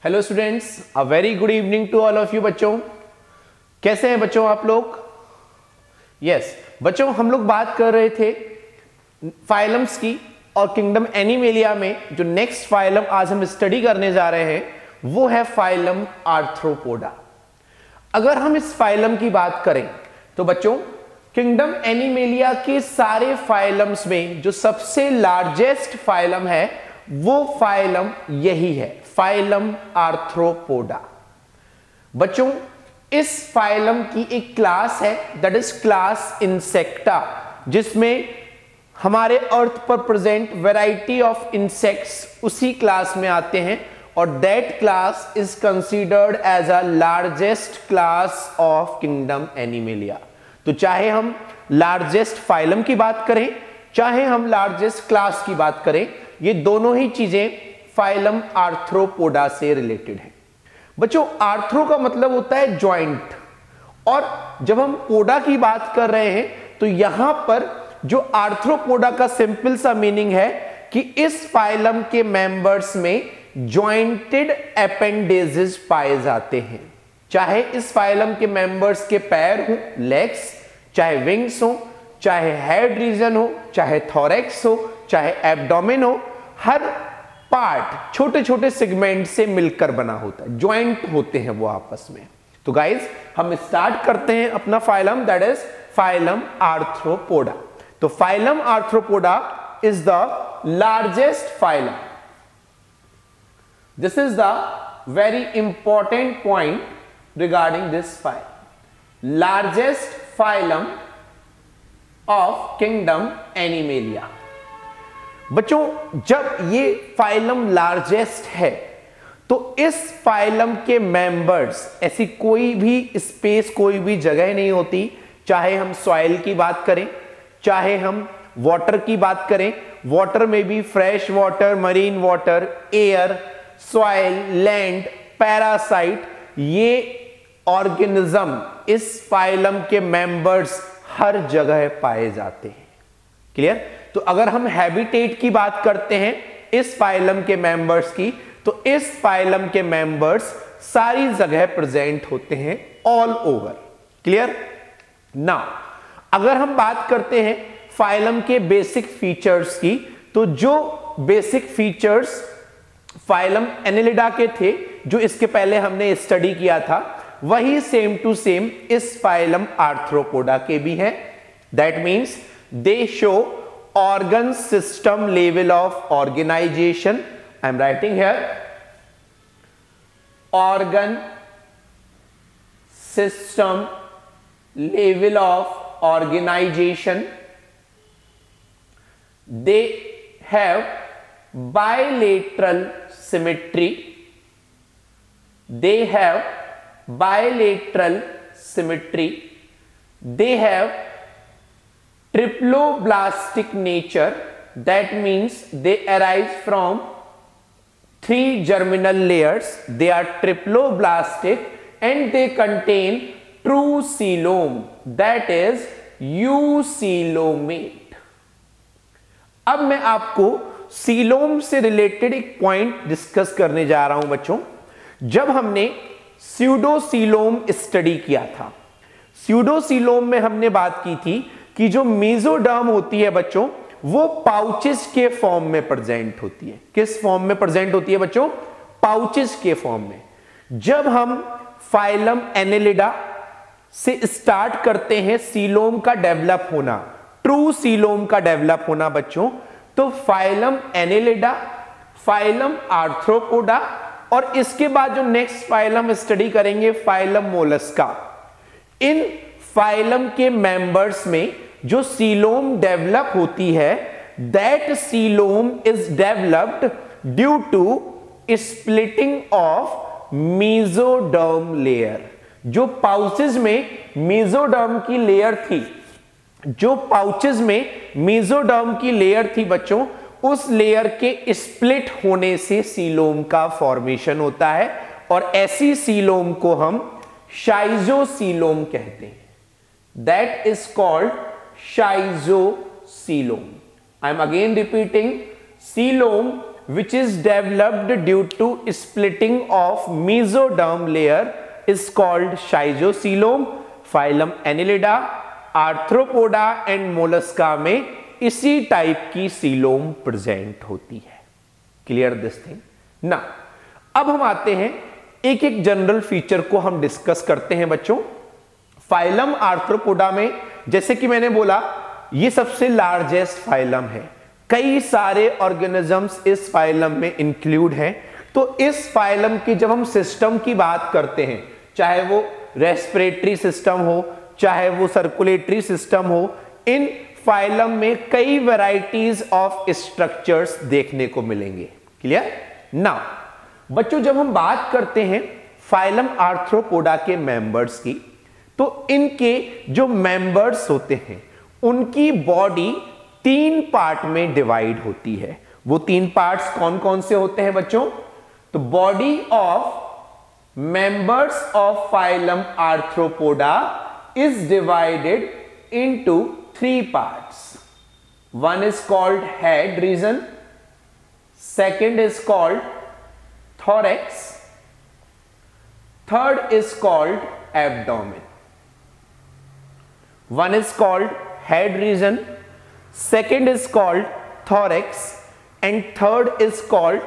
Hello students, a very good evening to all of you. बच्चों कैसे हैं बच्चों आप लोग? यस बच्चों, हम लोग बात कर रहे थे फाइलम्स की और किंगडम एनिमेलिया में जो नेक्स्ट फाइलम आज हम स्टडी करने जा रहे हैं वो है फाइलम आर्थ्रोपोडा। अगर हम इस फाइलम की बात करें तो बच्चों किंगडम एनिमेलिया के सारे फाइलम्स में जो सबसे लार्जेस्ट फाइलम है वो फाइलम यही है, फाइलम आर्थ्रोपोडा। बच्चों इस फाइलम की एक क्लास है दैट इज क्लास इंसेक्टा, जिसमें हमारे अर्थ पर प्रेजेंट वैरायटी ऑफ इंसेक्ट्स उसी क्लास में आते हैं और that class is considered as a largest class of kingdom Animalia. तो चाहे हम लार्जेस्ट फाइलम की बात करें चाहे हम लार्जेस्ट क्लास की बात करें, ये दोनों ही चीजें फाइलम आर्थ्रोपोडा से रिलेटेड है। बच्चों आर्थ्रो का मतलब होता है जॉइंट, और जब हम पोडा की बात कर रहे हैं तो यहां पर जो आर्थ्रोपोडा का सिंपल सा मीनिंग है कि इस फाइलम के मेंबर्स में जॉइंटेड एपेंडेजेस पाए जाते हैं। चाहे इस फाइलम के मेंबर्स के पैर हो, लेग्स, चाहे विंग्स हो, चाहे हेड रीजन हो, चाहे थोरैक्स हो, चाहे एब्डोमेन हो, हर पार्ट छोटे छोटे सेगमेंट से मिलकर बना होता है, ज्वाइंट होते हैं वो आपस में। तो गाइज हम स्टार्ट करते हैं अपना phylum that is phylum Arthropoda. तो phylum Arthropoda is the largest phylum. This is the very important point regarding this phylum, largest phylum of kingdom Animalia. बच्चों जब ये फाइलम लार्जेस्ट है तो इस फाइलम के मेंबर्स, ऐसी कोई भी स्पेस, कोई भी जगह नहीं होती, चाहे हम सॉइल की बात करें चाहे हम वाटर की बात करें, वाटर में भी fresh water, marine water, air, soil, land, parasite, ये ऑर्गेनिज्म इस फाइलम के मेंबर्स हर जगह पाए जाते हैं। क्लियर? तो अगर हम हैबिटेट की बात करते हैं इस फाइलम के मेंबर्स की, तो इस फाइलम के मेंबर्स सारी जगह प्रेजेंट होते हैं, ऑल ओवर। क्लियर? नाउ अगर हम बात करते हैं फाइलम के बेसिक फीचर्स की, तो जो बेसिक फीचर्स फाइलम एनिलिडा के थे जो इसके पहले हमने स्टडी किया था, वही सेम टू सेम इस फाइलम आर्थ्रोपोडा के भी हैं। That means they show organ system level of organization. I am writing here organ system level of organization. They have bilateral symmetry. They have bilateral symmetry. They have triploblastic nature, that means they arise from 3 germinal layers. They are triploblastic and they contain true coelom, that is eucoelomate. अब मैं आपको coelom से related एक point discuss करने जा रहा हूं बच्चों। जब हमने स्यूडोसीलोम स्टडी किया था, स्यूडोसीलोम में हमने बात की थी कि जो मेसोडर्म होती है बच्चों वो पाउचेस के फॉर्म में प्रेजेंट होती है। किस फॉर्म में प्रेजेंट होती है बच्चों? पाउचेस के फॉर्म में। जब हम फाइलम एनिलिडा से स्टार्ट करते हैं सीलोम का डेवलप होना, ट्रू सीलोम का डेवलप होना बच्चों, तो फाइलम एनिलिडा, फाइलम आर्थ्रोपोडा और इसके बाद जो नेक्स्ट फाइलम स्टडी करेंगे फाइलम मोलस्का, इन फाइलम के मेंबर्स में जो सीलोम डेवलप होती है, that coelom is developed due to splitting of mesoderm layer. जो पाउचेज में मेसोडर्म की लेयर थी, जो पाउचेज में मेसोडर्म की लेयर थी बच्चों, उस लेयर के स्प्लिट होने से सीलोम का फॉर्मेशन होता है और ऐसी सीलोम को हम शाइजोसीलोम कहते हैं। That is called schizocoelom. I am again repeating, coelom which is developed due to splitting of mesoderm layer is called schizoscoelom. Phylum Annelida, arthropoda and Mollusca में इसी टाइप की सीलोम प्रेजेंट होती है। Clear this thing ना। अब हम आते हैं एक एक जनरल फीचर को हम डिस्कस करते हैं बच्चों। फाइलम आर्थ्रोपोडा में जैसे कि मैंने बोला ये सबसे लार्जेस्ट फाइलम है, कई सारे ऑर्गेनिजम्स इस फाइलम में इंक्लूड हैं। तो इस फाइलम की जब हम सिस्टम की बात करते हैं, चाहे वो रेस्पिरेटरी सिस्टम हो, चाहे वो सर्कुलेटरी सिस्टम हो, इन फाइलम में कई वैरायटीज ऑफ स्ट्रक्चर्स देखने को मिलेंगे। क्लियर ना बच्चों, जब हम बात करते हैं फाइलम आर्थ्रोपोडा के मेंबर्स की, तो इनके जो मेंबर्स होते हैं उनकी बॉडी 3 पार्ट में डिवाइड होती है। वो 3 पार्ट्स कौन कौन से होते हैं बच्चों? तो body of members of phylum Arthropoda is divided into 3 parts. One is called head region, second is called thorax, third is called abdomen. One is called head region, second is called thorax, and third is called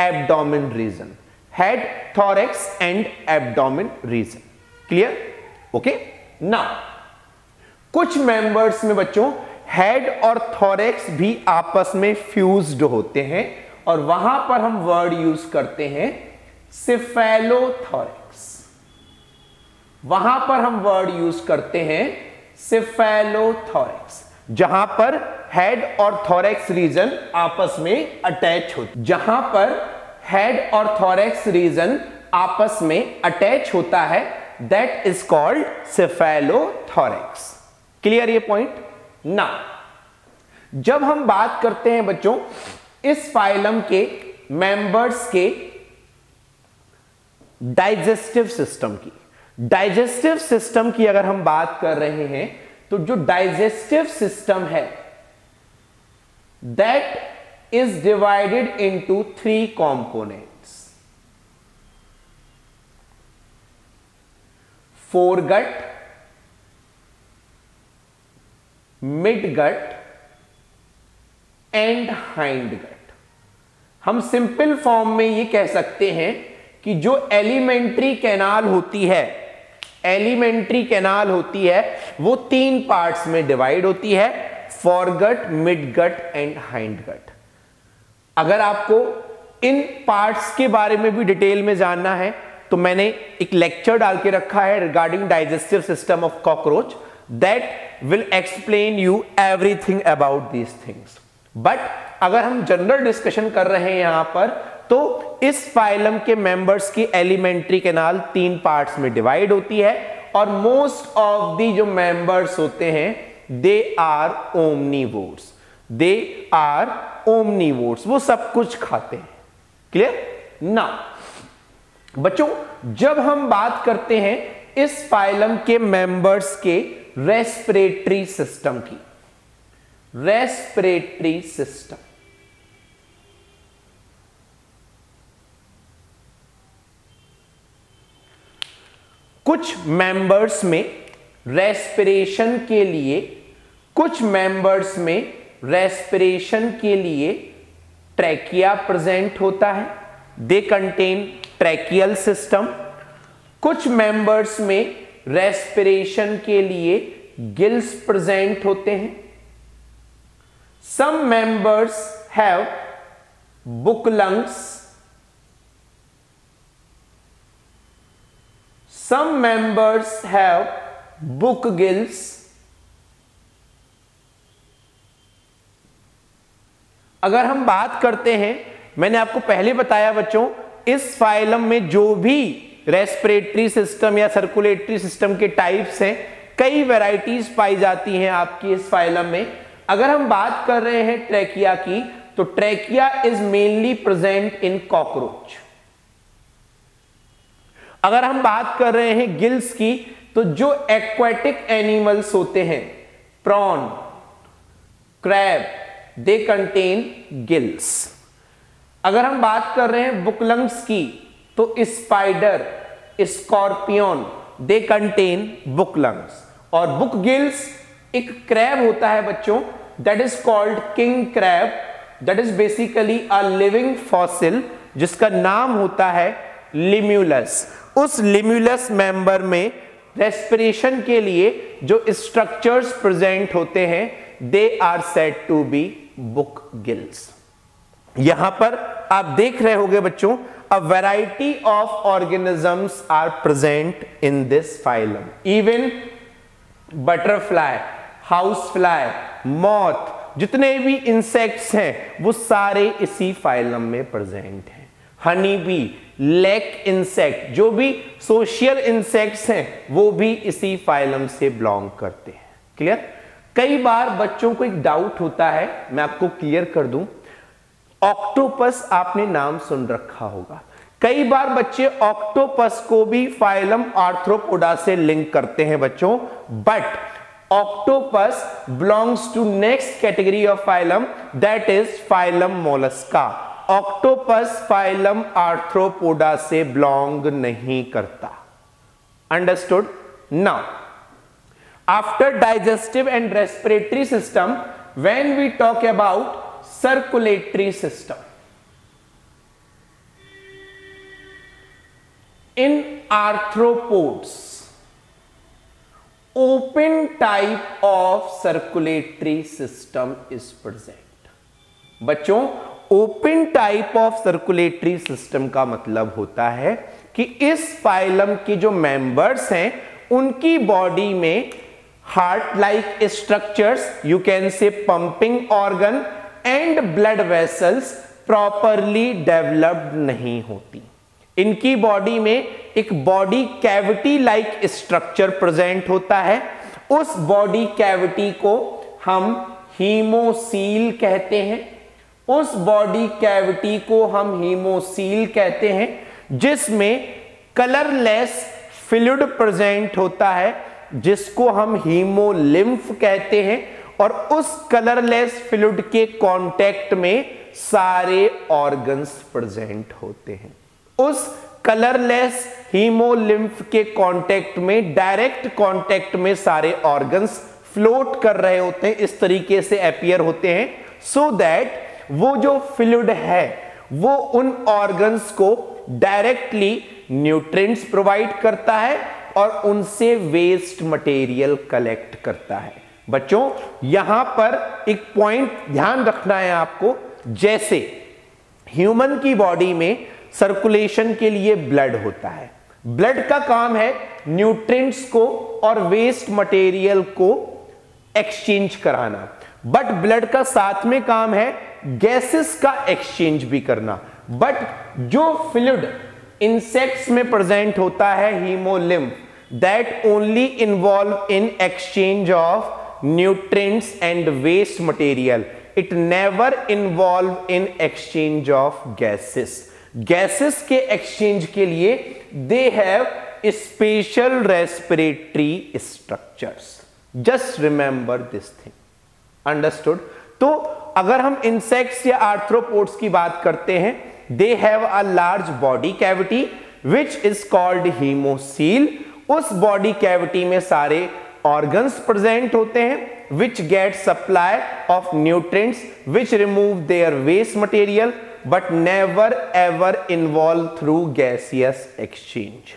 abdomen region. Head, thorax and abdomen region. Clear? Okay. Now कुछ members में बच्चों head और thorax भी आपस में fused होते हैं और वहां पर हम वर्ड यूज करते हैं सिफेलोथॉरेक्स। वहां पर हम वर्ड यूज करते हैं सिफेलोथॉरेक्स, जहां पर हेड और थॉरेक्स रीजन आपस में अटैच होते, जहां पर हेड और थॉरेक्स रीजन आपस में अटैच होता है, दैट इज कॉल्ड सिफेलोथॉरेक्स। क्लियर ये पॉइंट ना। जब हम बात करते हैं बच्चों इस फाइलम के मेंबर्स के डाइजेस्टिव सिस्टम की, डाइजेस्टिव सिस्टम की अगर हम बात कर रहे हैं तो जो डाइजेस्टिव सिस्टम है that is divided into 3 components: foregut, midgut and hindgut। हम सिंपल फॉर्म में ये कह सकते हैं कि जो एलिमेंट्री कैनाल होती है, एलिमेंट्री कैनाल होती है वो 3 पार्ट्स में डिवाइड होती है: फोरगट, मिडगट एंड हाइंडगट। अगर आपको इन पार्ट्स के बारे में भी डिटेल में जानना है तो मैंने एक लेक्चर डाल के रखा है regarding digestive system of cockroach, that will explain you everything about these things. But अगर हम जनरल डिस्कशन कर रहे हैं यहां पर, तो इस फाइलम के मेंबर्स की एलिमेंट्री कैनाल 3 पार्ट्स में डिवाइड होती है और मोस्ट ऑफ दी जो मेंबर्स होते हैं they are omnivores. They are omnivores, वो सब कुछ खाते हैं। क्लियर ना बच्चों, जब हम बात करते हैं इस फाइलम के मेंबर्स के रेस्पिरेटरी सिस्टम की, रेस्पिरेटरी सिस्टम, कुछ मेंबर्स में रेस्पिरेशन के लिए, कुछ मेंबर्स में रेस्पिरेशन के लिए ट्रैकिया प्रेजेंट होता है, दे कंटेन ट्रैकियल सिस्टम। कुछ मेंबर्स में रेस्पिरेशन के लिए गिल्स प्रेजेंट होते हैं। Some members have book lungs, some members have book gills. अगर हम बात करते हैं, मैंने आपको पहले बताया बच्चों, इस फाइलम में जो भी रेस्पिरेटरी सिस्टम या सर्कुलेटरी सिस्टम के टाइप्स हैं, कई वैरायटीज पाई जाती हैं आपकी इस फाइलम में। अगर हम बात कर रहे हैं ट्रैकिया की, तो trachea is mainly present in cockroach. अगर हम बात कर रहे हैं गिल्स की, तो जो एक्वाटिक एनिमल्स होते हैं, prawn, crab, they contain gills. अगर हम बात कर रहे हैं बुकलंग्स की, तो spider, scorpion, they contain book lungs. और बुक गिल्स एक क्रैब होता है बच्चों, that is called king crab, that is basically a living fossil, जिसका नाम होता है लिम्यूलस। उस लिम्यूलस मेंबर में रेस्पिरेशन के लिए जो स्ट्रक्चर्स प्रेजेंट होते हैं, they are said to be book gills. यहां पर आप देख रहे होंगे बच्चों, a variety of organisms are present in this phylum. Even butterfly, house fly, moth, जितने भी इंसेक्ट्स हैं वो सारे इसी फाइलम में प्रेजेंट हैं। हनी बी, लेक इंसेक्ट, जो भी सोशल इंसेक्ट्स हैं वो भी इसी फाइलम से बिलोंग करते हैं। क्लियर? कई बार बच्चों को एक डाउट होता है, मैं आपको क्लियर कर दूं। ऑक्टोपस आपने नाम सुन रखा होगा, कई बार बच्चे ऑक्टोपस को भी फाइलम आर्थ्रोपोडा से लिंक करते हैं बच्चों, but octopus belongs to next category of phylum, that is phylum Mollusca. Octopus phylum Arthropoda से बिलोंग नहीं करता। Understood? Now after digestive and respiratory system, when we talk about circulatory system, in arthropods open type of circulatory system is present। बच्चों, open type of circulatory system का मतलब होता है कि इस फाइलम के जो मेंबर्स हैं उनकी बॉडी में heart like structures, you can say pumping organ and blood vessels properly developed नहीं होती। इनकी बॉडी में एक body cavity like structure present होता है। उस बॉडी कैविटी को हम हीमोसील कहते हैं। उस बॉडी कैविटी को हम हीमोसील कहते हैं, जिसमें कलरलेस फ्लूइड प्रेजेंट होता है, जिसको हम हीमोलिम्फ कहते हैं। और उस कलरलेस फ्लूइड के कांटेक्ट में सारे ऑर्गन्स प्रेजेंट होते हैं। उस कलरलेस हीमोलिम्फ के कांटेक्ट में, डायरेक्ट कांटेक्ट में सारे ऑर्गन्स फ्लोट कर रहे होते हैं, इस तरीके से अपीयर होते हैं, सो दैट वो जो फ्लूइड है वो उन ऑर्गन्स को डायरेक्टली न्यूट्रिएंट्स प्रोवाइड करता है और उनसे वेस्ट मटेरियल कलेक्ट करता है। बच्चों, यहां पर एक पॉइंट ध्यान रखना है आपको, जैसे ह्यूमन की बॉडी में सर्कुलेशन के लिए ब्लड होता है। ब्लड का काम है न्यूट्रिएंट्स को और वेस्ट मटेरियल को एक्सचेंज कराना, बट ब्लड का साथ में काम है गैसेस का एक्सचेंज भी करना। बट जो फ्लूइड इंसेक्ट्स में प्रेजेंट होता है, haemolymph, that only involve in exchange of nutrients and waste material, it never involve in exchange of gases। gases के exchange के लिए they have special respiratory structures, just remember this thing। understood? तो अगर हम insects या arthropods की बात करते हैं, they have a large body cavity which is called hemocoel। उस body cavity में सारे ऑर्गन्स प्रेजेंट होते हैं, which get supply of nutrients which remove their waste material, but never ever involve through gaseous exchange.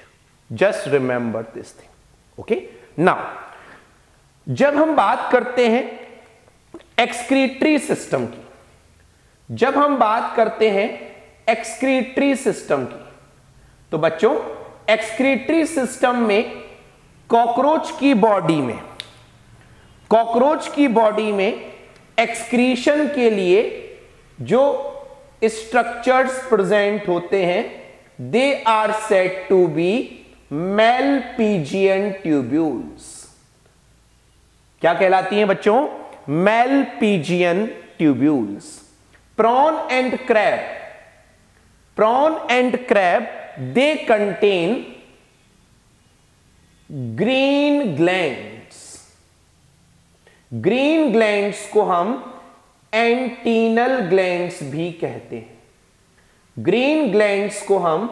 Just remember this thing. Okay, now जब हम बात करते हैं एक्सक्रीटरी सिस्टम की, जब हम बात करते हैं एक्सक्रीटरी सिस्टम की, तो बच्चों एक्सक्रीटरी सिस्टम में कॉकरोच की बॉडी में, कॉकरोच की बॉडी में एक्सक्रीशन के लिए जो स्ट्रक्चर्स प्रेजेंट होते हैं, they are said to be Malpighian tubules. क्या कहलाती हैं बच्चों? Malpighian tubules. Prawn and crab, prawn and crab, they contain green glands. Green glands को हम एंटीनल ग्लैंड्स भी कहते हैं। ग्रीन ग्लैंड्स को हम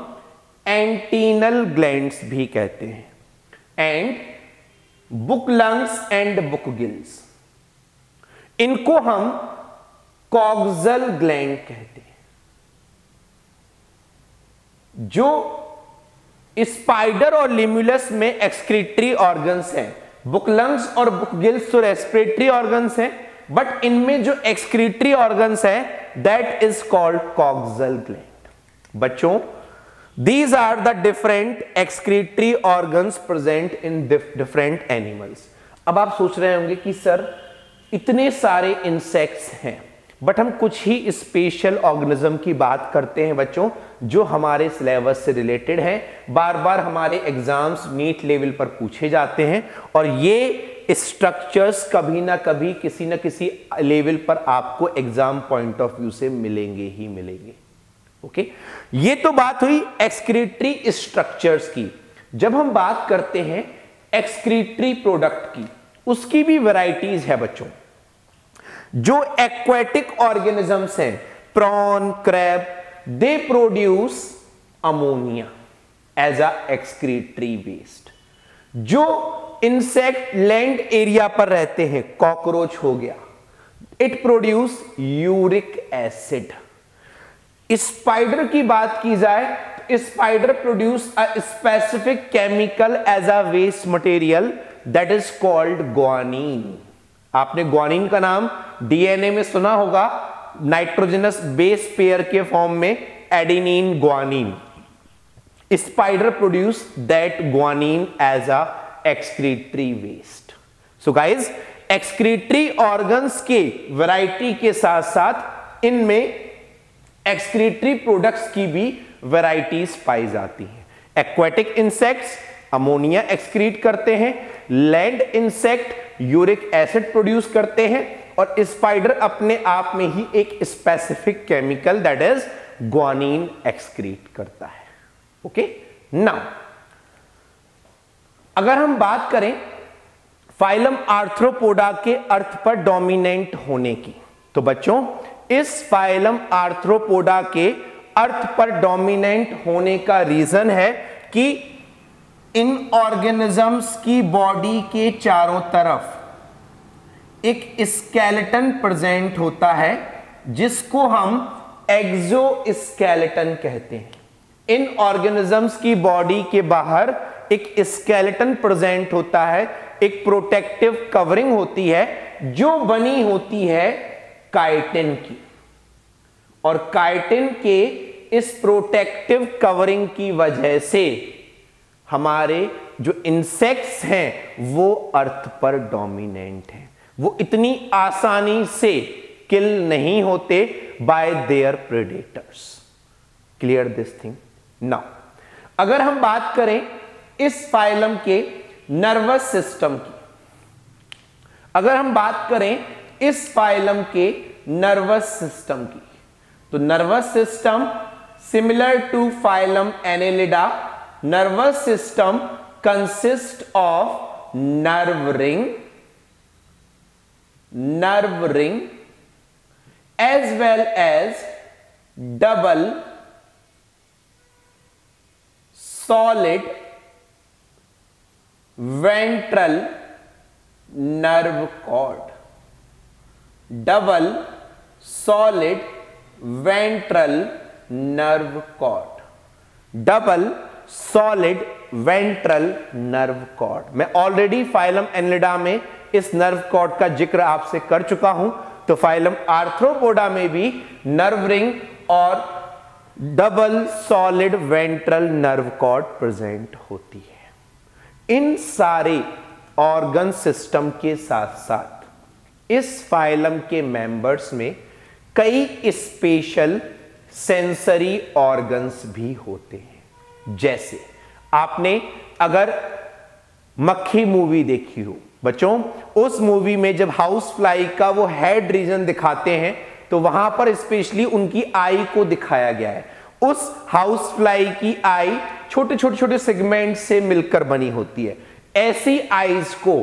एंटीनल ग्लैंड्स भी कहते हैं, and book lungs and book gills, इनको हम कॉक्सल ग्लैंड कहते हैं। जो स्पाइडर और लिम्युलस में एक्सक्रीटरी ऑर्गन्स हैं, बुक लंग्स और बुक गिल्स तो रेस्पिरेटरी ऑर्गन्स हैं, बट इनमें जो एक्सक्रीटरी ऑर्गन्स है that is called coxal gland. बच्चों, these are the different excretory organs present in different animals। अब आप सोच रहे होंगे कि सर इतने सारे इंसेक्ट्स हैं, बट हम कुछ ही स्पेशल ऑर्गेनिज्म की बात करते हैं बच्चों, जो हमारे सिलेबस से रिलेटेड हैं, बार बार हमारे एग्जाम्स नीट लेवल पर पूछे जाते हैं, और ये स्ट्रक्चर्स कभी ना कभी किसी ना किसी लेवल पर आपको एग्जाम पॉइंट ऑफ व्यू से मिलेंगे ही मिलेंगे। ओके, ये तो बात हुई एक्सक्रीटरी स्ट्रक्चर्स की। जब हम बात करते हैं एक्सक्रीटरी प्रोडक्ट की, उसकी भी वैरायटीज है बच्चों। जो एक्वेटिक ऑर्गेनिजम्स हैं, prawn, crab, they produce ammonia as a excretory waste. जो इंसेक्ट लैंड एरिया पर रहते हैं, कॉकरोच हो गया, it produce uric acid. Spider की बात की जाए तो spider produce a specific chemical as a waste material that is called guanine. आपने ग्वानिन का नाम डीएनए में सुना होगा, नाइट्रोजनस बेस पेयर के फॉर्म में adenine guanine. Spider produce that guanine as a excretory waste. So guys, excretory organs के variety के साथ साथ इनमें एक्सक्रीटरी प्रोडक्ट्स की भी वैरायटीज पाई जाती हैं। एक्वेटिक इंसेक्ट्स अमोनिया एक्सक्रीट करते हैं, land insect uric acid produce करते हैं, और स्पाइडर अपने आप में ही एक specific chemical that is guanine excrete करता है। ओके, नाउ अगर हम बात करें फाइलम आर्थ्रोपोडा के अर्थ पर डोमिनेंट होने की, तो बच्चों इस फाइलम आर्थ्रोपोडा के अर्थ पर डोमिनेंट होने का रीजन है कि इन ऑर्गेनिजम्स की बॉडी के चारों तरफ एक स्केलेटन प्रेजेंट होता है, जिसको हम एक्सोस्केलेटन कहते हैं। इन ऑर्गेनिजम्स की बॉडी के बाहर एक स्केलेटन प्रेजेंट होता है, एक प्रोटेक्टिव कवरिंग होती है, जो बनी होती है काइटिन की, और काइटिन के इस प्रोटेक्टिव कवरिंग की वजह से हमारे जो इंसेक्ट्स हैं वो अर्थ पर डोमिनेंट हैं। वो इतनी आसानी से किल नहीं होते bye there predators. Clear this thing? Now अगर हम बात करें इस फाइलम के नर्वस सिस्टम की, अगर हम बात करें इस फाइलम के नर्वस सिस्टम की, तो nervous system similar to phylum annelida, nervous system consist of nerve ring as well as double solid ventral nerve cord, double solid ventral nerve cord, double solid ventral nerve cord। मैं already phylum Annelida में इस nerve cord का जिक्र आपसे कर चुका हूं, तो फाइलम आर्थ्रोपोडा में भी नर्व रिंग और double solid ventral nerve cord present होती है। इन सारे ऑर्गन सिस्टम के साथ साथ इस फाइलम के मेंबर्स में कई स्पेशल सेंसरी ऑर्गन्स भी होते हैं। जैसे आपने अगर मक्खी मूवी देखी हो बच्चों, उस मूवी में जब हाउस फ्लाई का वो हेड रीजन दिखाते हैं तो वहां पर स्पेशली उनकी आई को दिखाया गया है। उस हाउस फ्लाई की आई छोटे छोटे छोटे सेगमेंट से मिलकर बनी होती है। ऐसी आईज को,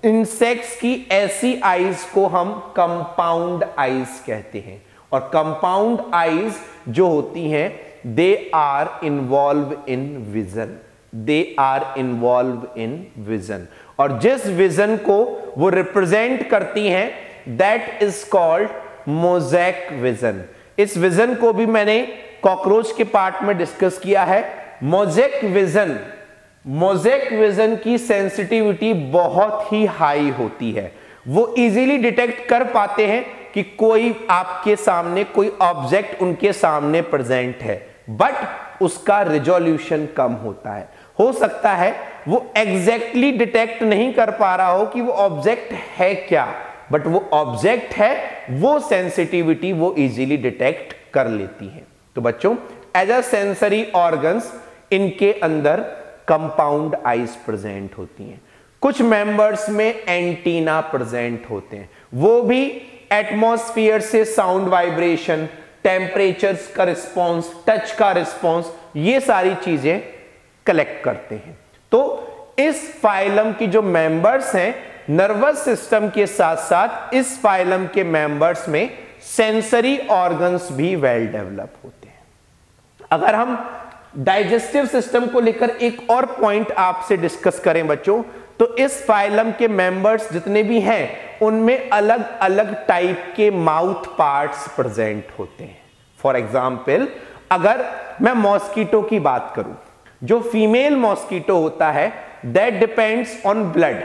इंसेक्ट्स की ऐसी आईज को हम कंपाउंड आईज कहते हैं। और कंपाउंड आईज जो होती हैं they are involve in vision, they are involve in vision, और जिस विजन को वो रिप्रेजेंट करती हैं that is called mosaic vision. इस विजन को भी मैंने कॉकरोच के पार्ट में डिस्कस किया है। मोज़ेक विजन की सेंसिटिविटी बहुत ही हाई होती है, वो इजीली डिटेक्ट कर पाते हैं कि कोई आपके सामने कोई ऑब्जेक्ट उनके सामने प्रेजेंट है, बट उसका रिजोल्यूशन कम होता है। हो सकता है वो एग्जैक्टली डिटेक्ट नहीं कर पा रहा हो कि वो ऑब्जेक्ट है क्या, बट वो ऑब्जेक्ट है, वो सेंसिटिविटी वो इजीली डिटेक्ट कर लेती है। तो बच्चों, एज अ सेंसरी ऑर्गन्स इनके अंदर कंपाउंड आईज प्रेजेंट होती हैं। कुछ मेंबर्स में एंटीना प्रेजेंट होते हैं, वो भी एटमॉस्फेयर से साउंड वाइब्रेशन, टेम्परेचर का रिस्पॉन्स, टच का रिस्पॉन्स, ये सारी चीजें कलेक्ट करते हैं। तो इस फाइलम की जो मेंबर्स हैं, नर्वस सिस्टम के साथ साथ इस फाइलम के मेंबर्स में सेंसरी ऑर्गन्स भी वेल डेवलप होते हैं। अगर हम डाइजेस्टिव सिस्टम को लेकर एक और पॉइंट आपसे डिस्कस करें बच्चों, तो इस फाइलम के मेंबर्स जितने भी हैं उनमें अलग अलग टाइप के माउथ पार्ट्स प्रेजेंट होते हैं। फॉर एग्जाम्पल, अगर मैं मॉस्किटो की बात करूं, जो फीमेल मॉस्किटो होता है दैट डिपेंड्स ऑन ब्लड,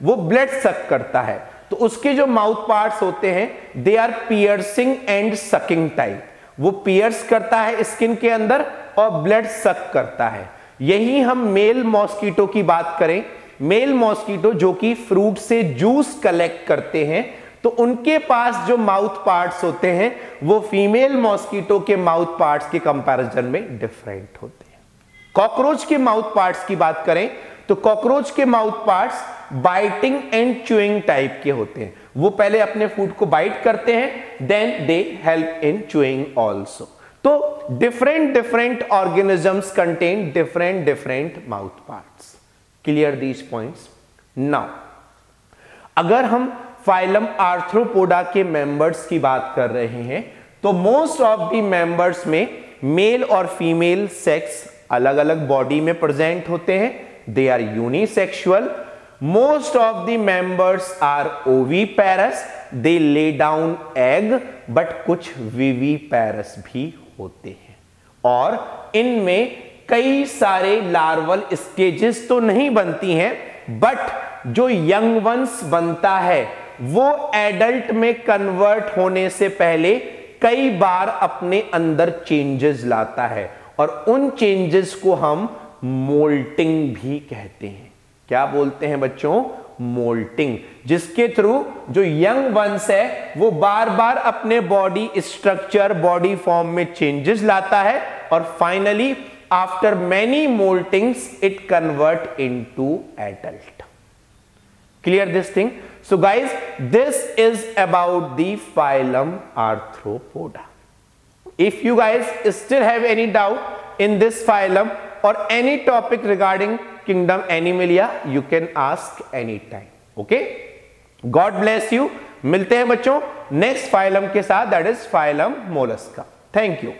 वो ब्लड सक करता है, तो उसके जो माउथ पार्ट्स होते हैं they are piercing and sucking type, वो पियर्स करता है स्किन के अंदर और ब्लड सक करता है। यही हम मेल मॉस्किटो की बात करें, मेल मॉस्किटो जो कि फ्रूट से जूस कलेक्ट करते हैं, तो उनके पास जो माउथ पार्ट्स होते हैं वो फीमेल मॉस्किटो के माउथ पार्ट्स के कंपैरिजन में डिफरेंट होते हैं। कॉकरोच के माउथ पार्ट्स की बात करें तो कॉकरोच के mouth parts biting and chewing type के होते हैं, वो पहले अपने फूड को बाइट करते हैं, then they help in chewing also. तो different organisms contain different mouth parts. Clear these points? Now अगर हम फाइलम आर्थ्रोपोडा के मेंबर्स की बात कर रहे हैं तो मोस्ट ऑफ द मेंबर्स में मेल और फीमेल सेक्स अलग अलग बॉडी में प्रेजेंट होते हैं, they are unisexual. Most of the members are oviparous, they lay down egg, but कुछ विवीपेरस भी होते हैं, और इनमें कई सारे लार्वल स्टेजेस तो नहीं बनती हैं, बट जो यंग वंस बनता है वो एडल्ट में कन्वर्ट होने से पहले कई बार अपने अंदर चेंजेस लाता है, और उन चेंजेस को हम मोल्टिंग भी कहते हैं। क्या बोलते हैं बच्चों? मोल्टिंग, जिसके थ्रू जो यंग वंस है वो बार बार अपने बॉडी स्ट्रक्चर, बॉडी फॉर्म में चेंजेस लाता है, और finally after many moultings it convert into adult. Clear this thing? So guys, this is about the phylum Arthropoda. If you guys still have any doubt in this phylum or any topic regarding kingdom Animalia, you can ask anytime. Okay? God bless you. मिलते हैं बच्चों next phylum के साथ, that is phylum Mollusca. Thank you.